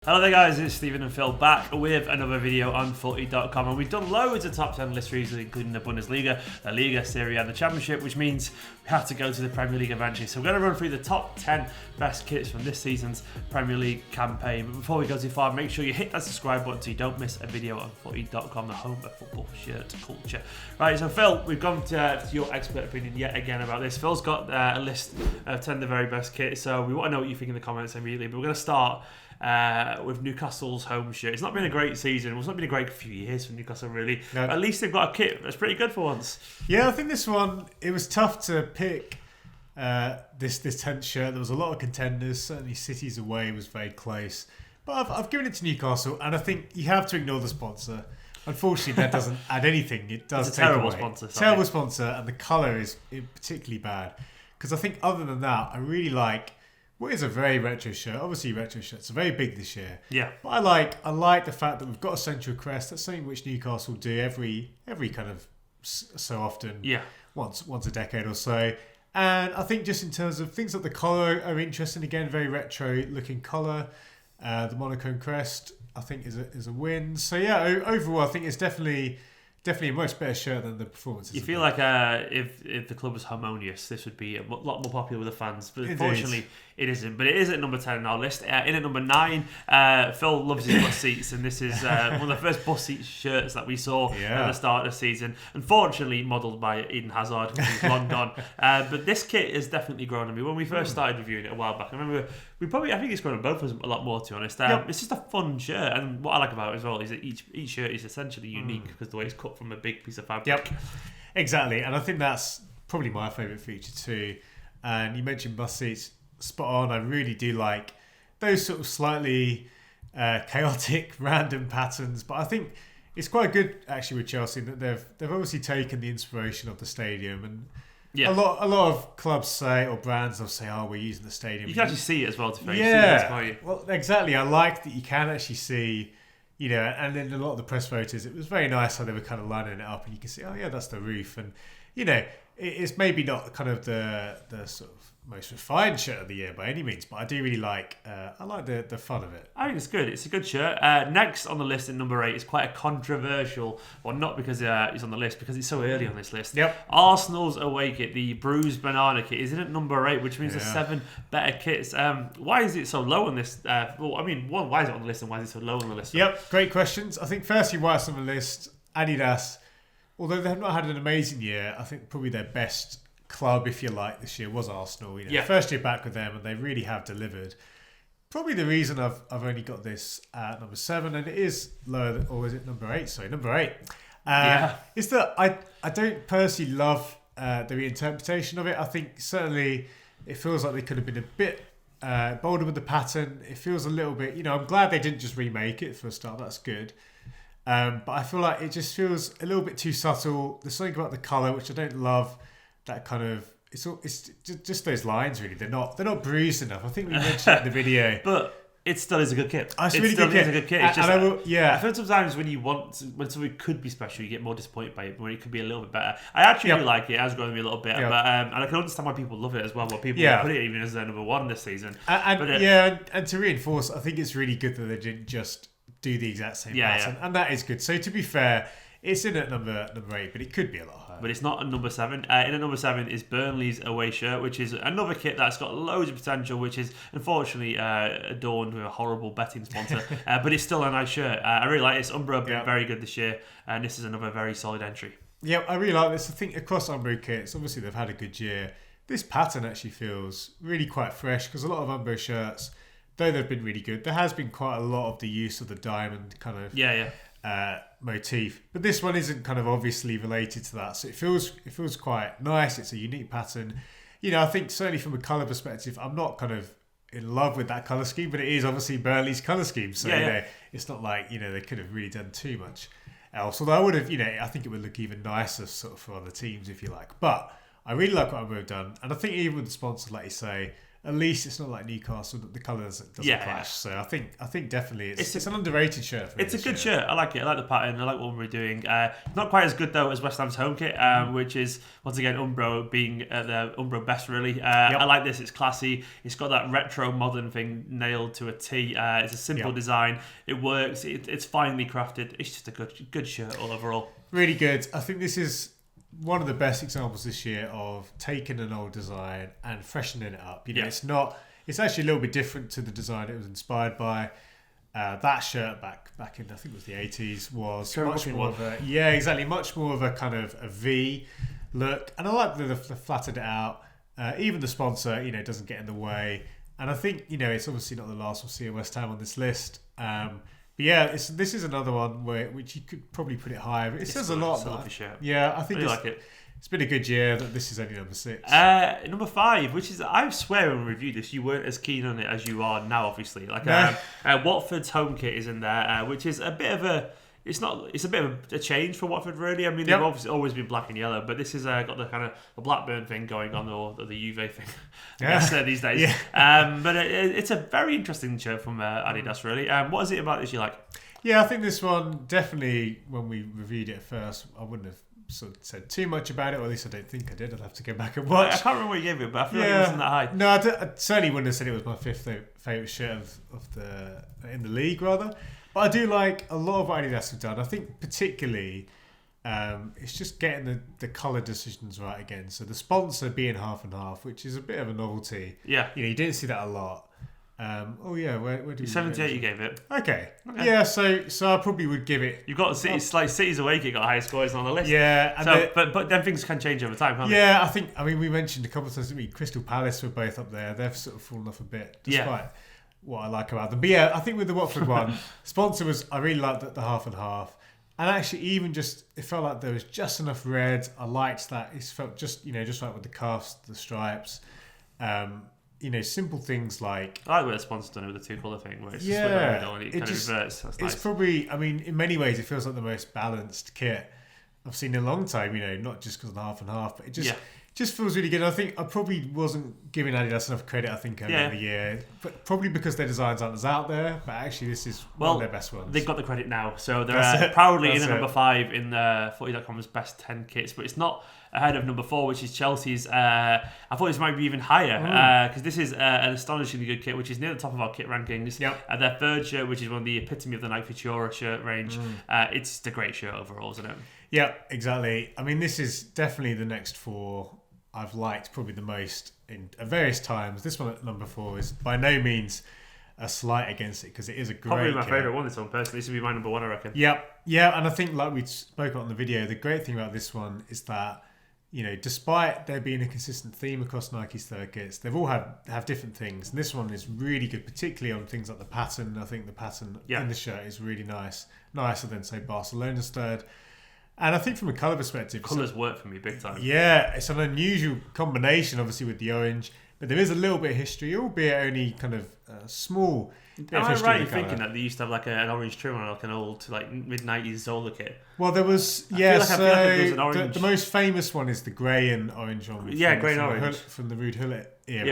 Hello there guys, it's Stephen and Phil back with another video on FOOTY.COM, and we've done loads of top 10 lists recently, including the Bundesliga, La Liga, Serie A and the Championship, which means we have to go to the Premier League eventually. So we're going to run through the top 10 best kits from this season's Premier League campaign. But before we go too far, make sure you hit that subscribe button so you don't miss a video on FOOTY.COM, the home of football shirt culture. Right, so Phil, we've gone to your expert opinion yet again about this. Phil's got a list of 10 of the very best kits, so we want to know what you think in the comments immediately, but we're going to start with Newcastle's home shirt. It's not been a great season. It's not been a great few years for Newcastle, really. No. At least they've got a kit that's pretty good for once. Yeah, I think this one, it was tough to pick this 10th shirt. There was a lot of contenders. Certainly City's away was very close. But I've given it to Newcastle, and I think you have to ignore the sponsor. Unfortunately, that doesn't add anything. It does it's a take terrible away. Sponsor. Terrible sponsor, and the colour is particularly bad. Because I think other than that, I really like what is a very retro shirt. Obviously, retro shirts are very big this year. Yeah. But I like the fact that we've got a central crest. That's something which Newcastle do every kind of so often. Yeah. Once a decade or so. And I think just in terms of things like the collar are interesting. Again, very retro looking collar. The monochrome crest, I think, is a win. So yeah, overall, I think it's definitely a much better shirt than the performances. You feel like if the club was harmonious, this would be a lot more popular with the fans. But unfortunately, it isn't. But it is at number 10 in our list. In at number 9, Phil loves his bus seats, and this is one of the first bus seat shirts that we saw at the start of the season. Unfortunately, modelled by Eden Hazard, who's long gone. But this kit has definitely grown on me. When we first started reviewing it a while back, I remember I think it's grown on both of us a lot more, to be honest. It's just a fun shirt, and what I like about it as well is that each shirt is essentially unique because the way it's cut from a big piece of fabric. Yep, exactly. And I think that's probably my favourite feature too. And you mentioned bus seats, spot on. I really do like those sort of slightly chaotic, random patterns. But I think it's quite good actually with Chelsea that they've obviously taken the inspiration of the stadium. And a lot of clubs say, or brands will say, "Oh, we're using the stadium." You can actually see it as well. Well, exactly. I like that you can actually see. And in a lot of the press photos, it was very nice how they were kind of lining it up, and you can see, oh yeah, that's the roof, and it's maybe not kind of the sort of most refined shirt of the year by any means, but I do really like the fun of it. I think it's good. It's a good shirt. Next on the list at number 8 is quite a controversial, well, not because it's on the list, because it's so early on this list. Yep. Arsenal's away kit, the bruised banana kit, is in at number 8, which means there's 7 better kits. Why is it so low on this? Why is it on the list, and why is it so low on the list? Yep, great questions. I think firstly, why it's on the list, Adidas, although they have not had an amazing year, I think probably their best club, if you like, this year was Arsenal. First year back with them, and they really have delivered. Probably the reason I've only got this at number 7, and it is lower, or is it number 8? Sorry, number 8. Is that I don't personally love the reinterpretation of it. I think certainly it feels like they could have been a bit bolder with the pattern. It feels a little bit, I'm glad they didn't just remake it for a start. That's good. But I feel like it just feels a little bit too subtle. There's something about the colour which I don't love. That kind of it's just those lines really. They're not bruised enough. I think we mentioned it in the video, but it still is a good kit. It's really good kit. A good kit. It's just I feel sometimes when something could be special, you get more disappointed by it, but when it could be a little bit better. I actually do like it. It has grown on me a little bit, but and I can understand why people love it as well. Why people put it even as their number 1 this season. And to reinforce, I think it's really good that they didn't just do the exact same pattern, and that is good. So to be fair, it's in at number 8, but it could be a lot higher. But it's not at number 7. In at number 7 is Burnley's away shirt, which is another kit that's got loads of potential, which is unfortunately adorned with a horrible betting sponsor. But it's still a nice shirt. I really like this. Umbro have been very good this year, and this is another very solid entry. Yeah, I really like this. I think across Umbro kits, obviously they've had a good year. This pattern actually feels really quite fresh, because a lot of Umbro shirts, though they've been really good, there has been quite a lot of the use of the diamond kind of motif, but this one isn't kind of obviously related to that, so it feels quite nice. It's a unique pattern. I think certainly from a colour perspective, I'm not kind of in love with that colour scheme, but it is obviously Burnley's colour scheme, so it's not like they could have really done too much else. Although I would have, I think it would look even nicer sort of for other teams, if you like. But I really like what I've done, and I think even with the sponsors, like you say, at least it's not like Newcastle that the colours doesn't clash. Yeah. So I think definitely it's an underrated shirt. It's a good shirt. I like it. I like the pattern. I like what we're doing. Not quite as good though as West Ham's home kit, which is once again Umbro being the Umbro best really. I like this. It's classy. It's got that retro modern thing nailed to a T. It's a simple design. It works. It's finely crafted. It's just a good shirt all overall. Really good. I think this is one of the best examples this year of taking an old design and freshening it up. It's actually a little bit different to the design it was inspired by. That shirt back in, I think it was the 80s, was much more of a much more of a kind of a V look, and I like that they flattened it out. Even the sponsor, doesn't get in the way, and I think it's obviously not the last we'll see at West Ham on this list. But yeah, this is another one which you could probably put it higher. It says a lot. Yeah, I think really like it. It's been a good year that this is only number 6. Number 5, which is, I swear when we reviewed this, you weren't as keen on it as you are now, obviously. Watford's home kit is in there, which is a bit of a... It's a bit of a change for Watford, really. I mean, they've obviously always been black and yellow, but this has got the kind of the Blackburn thing going on, or the Juve thing, these days. Yeah. But it's a very interesting shirt from Adidas, really. What is it about this you like? Yeah, I think this one, definitely, when we reviewed it at first, I wouldn't have sort of said too much about it, or at least I don't think I did. I'd have to go back and watch. I can't remember what you gave it, but I feel like it wasn't that high. No, I certainly wouldn't have said it was my 5th favourite shirt in the league, rather. But I do like a lot of what Adidas have done. I think particularly it's just getting the colour decisions right again. So the sponsor being half and half, which is a bit of a novelty. Yeah. You didn't see that a lot. Where did you 78 you gave it. Okay. Yeah, so I probably would give it... You've got City's Awake, it got high scores on the list. Yeah. And but then things can change over time, can't they? Yeah, we mentioned a couple of times, Crystal Palace were both up there. They've sort of fallen off a bit, despite... what I like about them. But yeah, I think with the Watford one, sponsor I really liked the half and half. And actually even it felt like there was just enough red. I liked that. It felt just right with the cuffs, the stripes. Simple things like... I like where the sponsor's done it with the 2-colour thing, where it's just with the middle and it kind of reverts. That's nice. It's probably, in many ways, it feels like the most balanced kit I've seen in a long time, not just because of the half and half, but it just feels really good. I think I probably wasn't giving Adidas enough credit, over the year. But probably because their designs aren't as out there. But actually, this is one of their best ones. They've got the credit now. So they're proudly in at number 5 in the FOOTY.COM's best 10 kits. But it's not ahead of number 4, which is Chelsea's. I thought this might be even higher. Because this is an astonishingly good kit, which is near the top of our kit rankings. Yep. Their 3rd shirt, which is one of the epitome of the Nike Futura shirt range. It's just a great shirt overall, isn't it? Yeah, exactly. This is definitely the next 4 I've liked probably the most at various times. This one at number 4 is by no means a slight against it, because it is a great probably my favourite one, this one personally. This would be my number 1, I reckon. Yep. Yeah, and I think like we spoke on the video, the great thing about this one is that, despite there being a consistent theme across Nike's circuits, they've all have different things. And this one is really good, particularly on things like the pattern. I think the pattern in the shirt is really nice. Nicer than, say, Barcelona's 3rd. And I think from a colour perspective... Colours work for me big time. Yeah, it's an unusual combination, obviously, with the orange. But there is a little bit of history, albeit only kind of small bit of history. Am I right in thinking that they used to have an orange trim on an old mid-90s Zola kit? Well, there was... I feel like there was an orange... The most famous one is the grey and orange one. Grey and orange. From the Ruud Gullit era.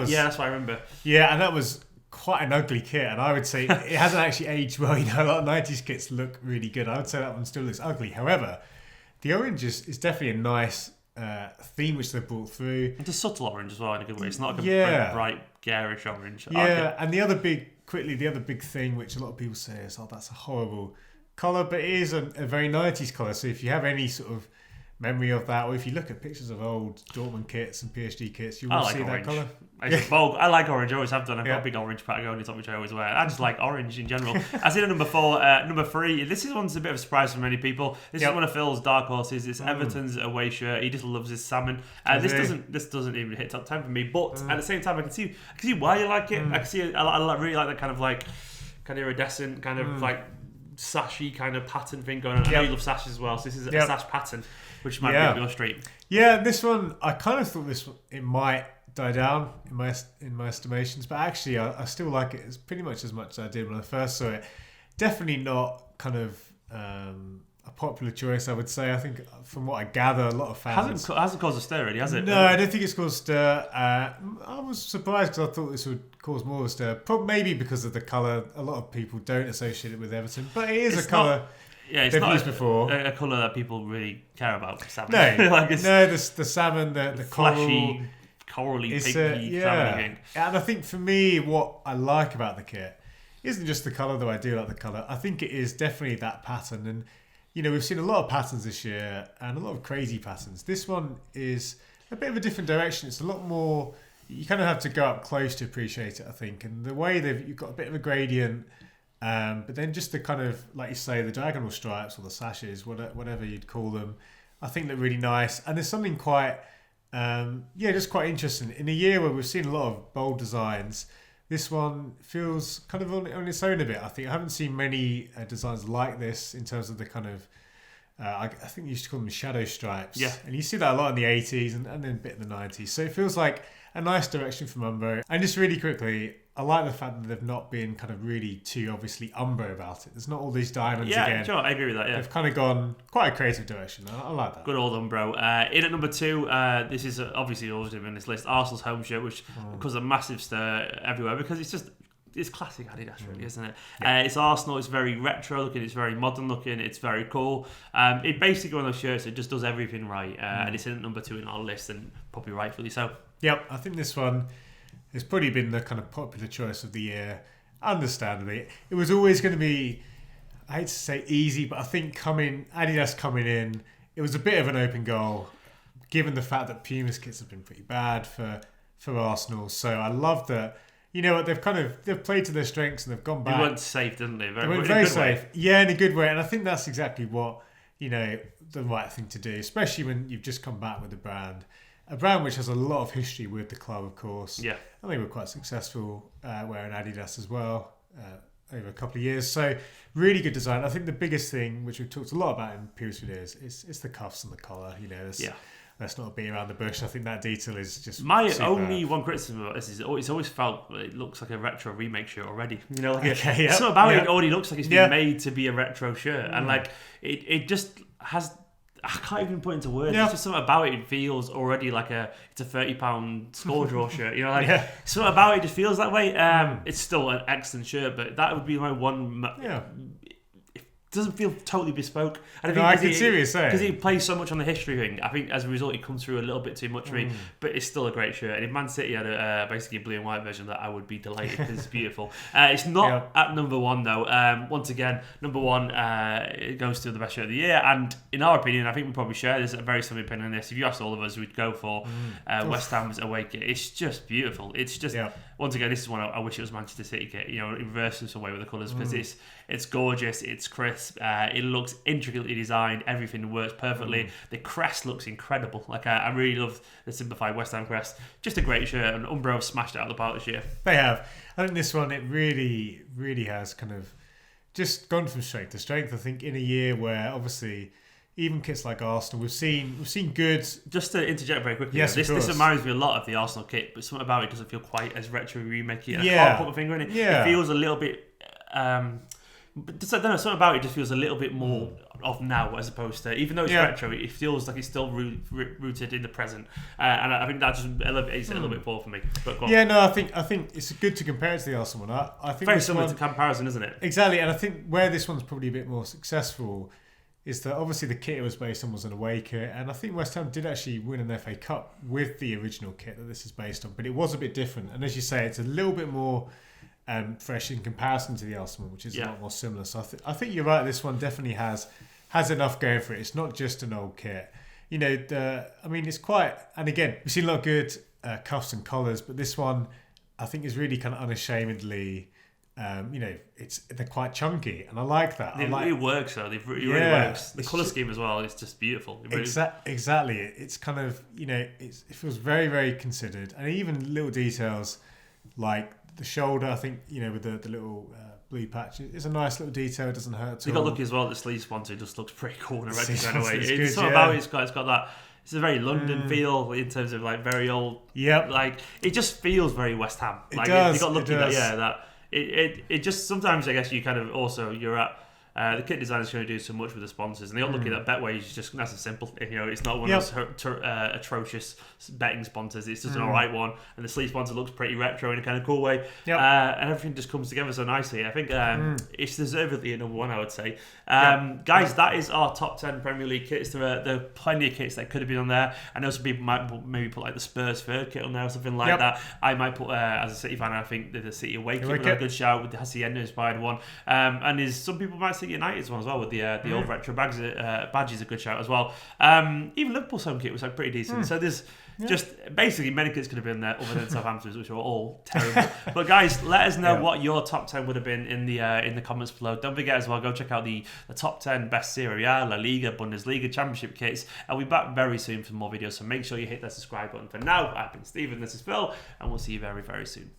Yeah, that's what I remember. Yeah, and that was quite an ugly kit, and I would say it hasn't actually aged well. A lot of 90s kits look really good. I would say that one still looks ugly. However, the orange is definitely a nice theme which they've brought through. It's a subtle orange as well in a good way. It's not like a bright, garish orange. Yeah, and the other big thing which a lot of people say is, that's a horrible colour, but it is a very 90s colour. So if you have any sort of memory of that, or if you look at pictures of old Dortmund kits and PSG kits, you will see orange. That colour. I like orange. I always have done. I've got a big orange Patagonia top which I always wear. I just like orange in general. As in number 4, number 3. This is one's a bit of a surprise for many people. This is one of Phil's dark horses. It's Everton's away shirt. He just loves his salmon. This doesn't even hit top 10 for me. But at the same time, I can see why you like it. I can see. I really like that kind of iridescent kind of sashy kind of pattern thing going on. I know you love sashes as well. So this is a sash pattern, which might be up your street. Yeah, this one I kind of thought it might die down in my estimations, but actually I still like it as pretty much as I did when I first saw it. Definitely not kind of a popular choice, I would say. I think from what I gather, a lot of fans... Hasn't caused a stir really, has it? No, I don't think it's caused a stir. I was surprised because I thought this would cause more of a stir. Maybe because of the colour. A lot of people don't associate it with Everton, but it is a colour it's they've not used before. A colour that people really care about. Salmon. No, the salmon, the flashy, corally, pinky salmon thing. And I think for me, what I like about the kit isn't just the colour, though I do like the colour. I think it is definitely that pattern. And we've seen a lot of patterns this year and a lot of crazy patterns. This one is a bit of a different direction. It's a lot more... You kind of have to go up close to appreciate it, I think. And the way you've got a bit of a gradient, but then just the kind of, like you say, the diagonal stripes or the sashes, whatever you'd call them, I think look really nice. And there's something quite, just quite interesting. In a year where we've seen a lot of bold designs, this one feels kind of on its own a bit, I think. I haven't seen many designs like this in terms of the kind of, I think you used to call them shadow stripes. Yeah. And you see that a lot in the 80s and then a bit in the 90s. So it feels like a nice direction from Umbro. And just really quickly, I like the fact that they've not been kind of really too obviously Umbro about it. There's not all these diamonds again. Yeah, sure, I agree with that, yeah. They've kind of gone quite a creative direction. I like that. Good old Umbro. In at number 2, this is obviously always in this list, Arsenal's home shirt, which caused a massive stir everywhere because it's classic Adidas, really, isn't it? Yeah. It's Arsenal. It's very retro looking. It's very modern looking. It's very cool. It basically one of those shirts that just does everything right, and it's in at number 2 in our list, and probably rightfully so. Yep, I think this one has probably been the kind of popular choice of the year. Understandably, it was always going to be, I hate to say easy, but I think Adidas coming in, it was a bit of an open goal, given the fact that Puma's kits have been pretty bad for Arsenal. So I love that. You know what, they've played to their strengths and they've gone back. They went safe, didn't they? They went very safe. Yeah, in a good way. And I think that's exactly what, the right thing to do, especially when you've just come back with the brand. A brand which has a lot of history with the club, of course. Yeah. And they were quite successful wearing Adidas as well over a couple of years. So really good design. I think the biggest thing, which we've talked a lot about in previous videos, is the cuffs and the collar. Let's not beat around the bush. I think that detail is just only one criticism about this is it's always felt it looks like a retro remake shirt already. Something about it already looks like it's been made to be a retro shirt, and like it just has. I can't even put into words. It's just something about it feels already like it's a £30 score draw shirt. Something about it just feels that way. It's still an excellent shirt, but that would be my one. It doesn't feel totally bespoke. And I can see what you're saying. Because he plays so much on the history thing, I think as a result it comes through a little bit too much for me. But it's still a great shirt. And if Man City had basically a blue and white version of that, I would be delighted because it's beautiful. It's not at number 1 though. Once again, number 1 it goes to the best shirt of the year. And in our opinion, I think we probably share this a very similar opinion on this. If you asked all of us, we'd go for West Ham's away kit. It's just beautiful. It's just once again, this is one I wish it was Manchester City kit. It reverses away with the colours because it's gorgeous. It's crisp. It looks intricately designed. Everything works perfectly. The crest looks incredible. I really love the simplified West Ham crest. Just a great shirt, and Umbro have smashed it out of the park this year. They have. I think this one, it really, really has kind of just gone from strength to strength. I think in a year where obviously even kits like Arsenal, we've seen good. Just to interject very quickly, yes, this reminds me a lot of the Arsenal kit, but something about it doesn't feel quite as retro remakey. I can't put my finger in it. It feels a little bit. But I don't know, something about it just feels a little bit more of now as opposed to, even though it's retro, it feels like it's still rooted in the present, and I think that just elevates it a little bit more for me. But go on. Yeah, no, I think it's good to compare it to the Arsenal one. I think very similar to comparison, isn't it? Exactly, and I think where this one's probably a bit more successful is that obviously the kit it was based on was an away kit, and I think West Ham did actually win an FA Cup with the original kit that this is based on, but it was a bit different, and as you say, it's a little bit more fresh in comparison to the Arsenal, which is a lot more similar. So I think you're right. This one definitely has enough going for it. It's not just an old kit. It's quite. And again, we've seen a lot of good cuffs and collars, but this one I think is really kind of unashamedly. They're quite chunky, and I like that. It works though. It really works. The colour scheme as well is just beautiful. Exactly. It's kind of it feels very, very considered, and even little details like the shoulder, I think, with the little blue patch, it's a nice little detail. It doesn't hurt at all. You got lucky as well. The sleeve sponsor just looks pretty cool in a retro kind of way. It's something about it. It's got that. It's a very London feel in terms of very old. Yep. It just feels very West Ham. It does. You got lucky that. It just sometimes I guess you kind of also you're at The kit design is going to do so much with the sponsors, and they all look at that Betway is just nice and simple. It's not one of those atrocious betting sponsors. It's just an alright one, and the sleeve sponsor looks pretty retro in a kind of cool way, and everything just comes together so nicely. I think it's deservedly a number one, I would say. Guys, that is our top 10 Premier League kits. There are plenty of kits that could have been on there. I know some people might maybe put like the Spurs third kit on there or something like that. I might put, as a City fan, I think the City away kit was a good shout with the Hacienda inspired one. And some people might say United's one as well with the old retro badge is a good shout as well. Even Liverpool's home kit was like pretty decent. So there's just basically many kits could have been there other than Southampton's, which were all terrible. But guys, let us know what your top 10 would have been in the comments below. Don't forget as well, go check out the top 10 best Serie A, La Liga, Bundesliga, Championship kits. I'll be back very soon for more videos, so make sure you hit that subscribe button. For now, I've been Stephen, this is Phil, and we'll see you very, very soon.